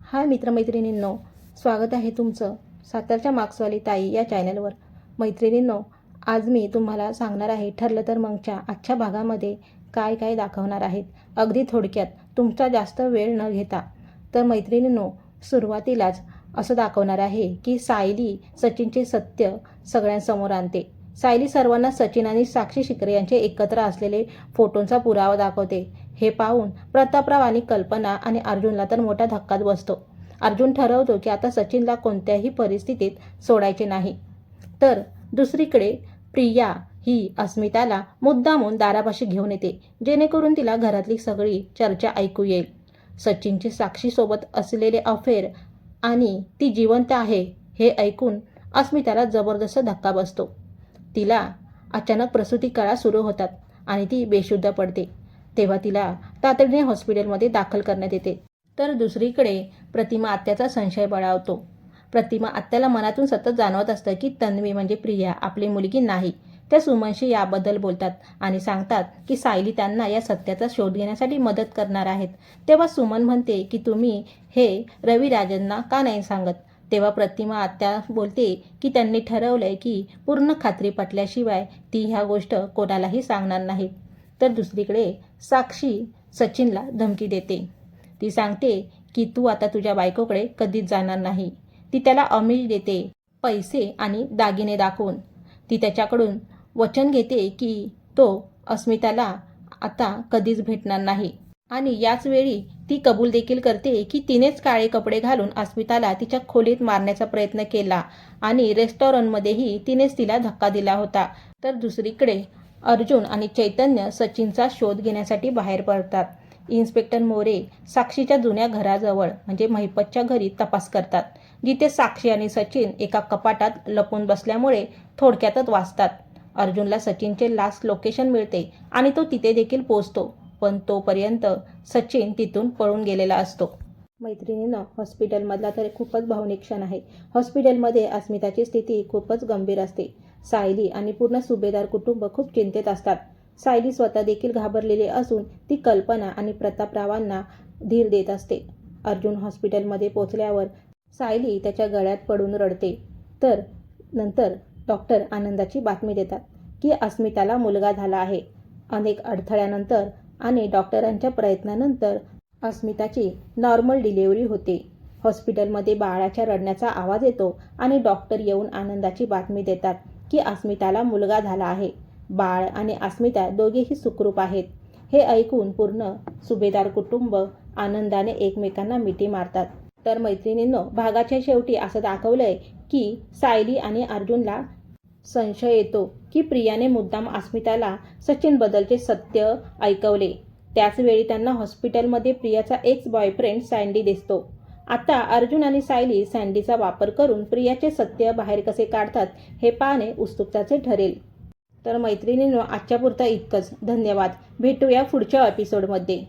हाय मित्रमैत्रिणींनो, स्वागत आहे तुमचं सातारच्या मार्क्सवाली ताई या चॅनलवर। मैत्रिणींनो, आज मी तुम्हाला सांगणार आहे ठरलं तर मगच्या आजच्या भागामध्ये काय काय दाखवणार आहेत, अगदी थोडक्यात, तुमचा जास्त वेळ न घेता। तर मैत्रिणींनो, सुरुवातीलाच असं दाखवणार आहे की सायली सचिनचे सत्य सगळ्यांसमोर आणते। सायली सर्वांना सचिन आणि साक्षी शिकरे यांचे एकत्र असलेले फोटोंचा पुरावा दाखवते। हे पाहून प्रतापराव आणि कल्पना आणि अर्जुनला तर मोठा धक्काच बसतो। अर्जुन ठरवतो की आता सचिनला कोणत्याही परिस्थितीत सोडायचे नाही। तर दुसरीकडे प्रिया ही अस्मिताला मुद्दामून दारापाशी घेऊन येते, जेणेकरून तिला घरातली सगळी चर्चा ऐकू येईल। सचिनचे साक्षीसोबत असलेले अफेअर आणि ती जिवंत आहे हे ऐकून अस्मिताला जबरदस्त धक्का बसतो। तिला अचानक प्रसूती कळा सुरू होतात आणि ती बेशुद्ध पडते। तेव्हा तिला तातडीने हॉस्पिटलमध्ये दाखल करण्यात येते। तर दुसरीकडे प्रतिमा आत्याचा संशय बळावतो। प्रतिमा आत्याला मनातून सतत जाणवत असतं की तन्वी म्हणजे प्रिया आपली मुलगी नाही। त्या सुमनशी याबद्दल बोलतात आणि सांगतात की सायली त्यांना या सत्याचा शोध घेण्यासाठी मदत करणार आहेत। तेव्हा सुमन म्हणते की तुम्ही हे रविराजांना का नाही सांगत। तेव्हा प्रतिमा आत्या बोलते की त्यांनी ठरवलंय की पूर्ण खात्री पटल्याशिवाय ती ह्या गोष्ट कोणालाही सांगणार नाही। तर दुसरीकडे साक्षी सचिनला धमकी देते। ती सांगते की तू आता तुझ्या बायकोकडे कधीच जाणार नाही। ती त्याला आमिष देते, पैसे आणि दागिने दाखवून। ती त्याच्याकडून वचन घेते की तो अस्मिताला आता कधीच भेटणार नाही आणि याच वेळी ती कबूल देखील करते की तिनेच काळे कपडे घालून अस्मिताला तिच्या खोलीत मारण्याचा प्रयत्न केला आणि रेस्टॉरंटमध्येही तिनेच तिला धक्का दिला होता। तर दुसरीकडे अर्जुन आणि चैतन्य सचिनचा शोध घेण्यासाठी बाहेर पडतात। इन्स्पेक्टर मोरे साक्षीच्या जुन्या घराजवळ म्हणजे महिपतच्या घरी तपास करतात, जिथे साक्षी आणि सचिन एका कपाटात लपून बसल्यामुळे थोडक्यातच वाचतात। अर्जुनला सचिनचे लास्ट लोकेशन मिळते आणि तो तिथे देखील पोहोचतो, पण तोपर्यंत सचिन तिथून पळून गेलेला असतो। मैत्रिणींनो, हॉस्पिटलमधला तर खूपच भावनिक क्षण आहे। हॉस्पिटलमध्ये अस्मिताची स्थिती खूपच गंभीर असते। सायली आणि पूर्ण सुभेदार कुटुंब खूप चिंतेत असतात। सायली स्वतः देखील घाबरलेली असून ती कल्पना आणि प्रतापरावांना धीर देत असते। अर्जुन हॉस्पिटलमध्ये पोहोचल्यावर सायली त्याच्या गळ्यात पडून रडते। तर नंतर डॉक्टर आनंदाची बातमी देतात की अस्मिताला मुलगा झाला आहे। अनेक अडथळ्यानंतर आणि डॉक्टरांच्या प्रयत्नानंतर अस्मिताची नॉर्मल डिलिव्हरी होते। हॉस्पिटलमध्ये बाळाच्या रडण्याचा आवाज येतो आणि डॉक्टर येऊन आनंदाची बातमी देतात की अस्मिताला मुलगा झाला आहे। बाळ आणि अस्मिता दोघेही सुखरूप आहेत। हे ऐकून पूर्ण सुभेदार कुटुंब आनंदाने एकमेकांना मिठी मारतात। तर मैत्रिणींनो, भागाच्या शेवटी असं दाखवलंय की सायली आणि अर्जुनला संशय येतो की प्रियाने मुद्दाम अस्मिताला सचिनबद्दलचे सत्य ऐकवले। त्याचवेळी त्यांना हॉस्पिटलमध्ये प्रियाचा एक्स बॉयफ्रेंड सँडी दिसतो। आता अर्जुन आणि सायली सँडीचा वापर करून प्रियाचे सत्य बाहेर कसे काढतात हे पाहणे उत्सुकताचे ठरेल। तर मैत्रिणींनो, आजच्या पुरता इतकंच। धन्यवाद। भेटूया पुढच्या एपिसोडमध्ये।